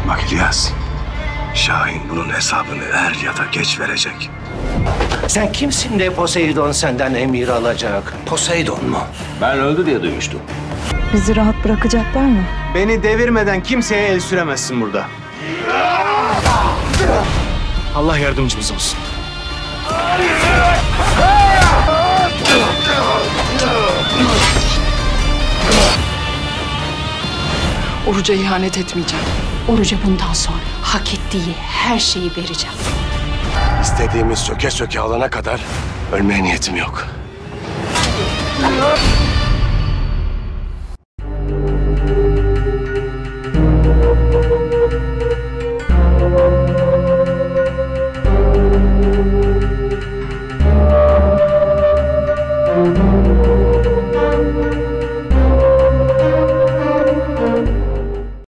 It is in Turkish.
Bak İlyas, Şahin bunun hesabını er ya da geç verecek. Sen kimsin de Poseidon senden emir alacak? Poseidon mu? Ben öldü diye duymuştum. Bizi rahat bırakacaklar mı? Beni devirmeden kimseye el süremezsin burada. Allah yardımcımız olsun. Oruç'a ihanet etmeyeceğim. Oruç'a bundan sonra hak ettiği her şeyi vereceğim. İstediğimiz söke söke alana kadar ölmeye niyetim yok.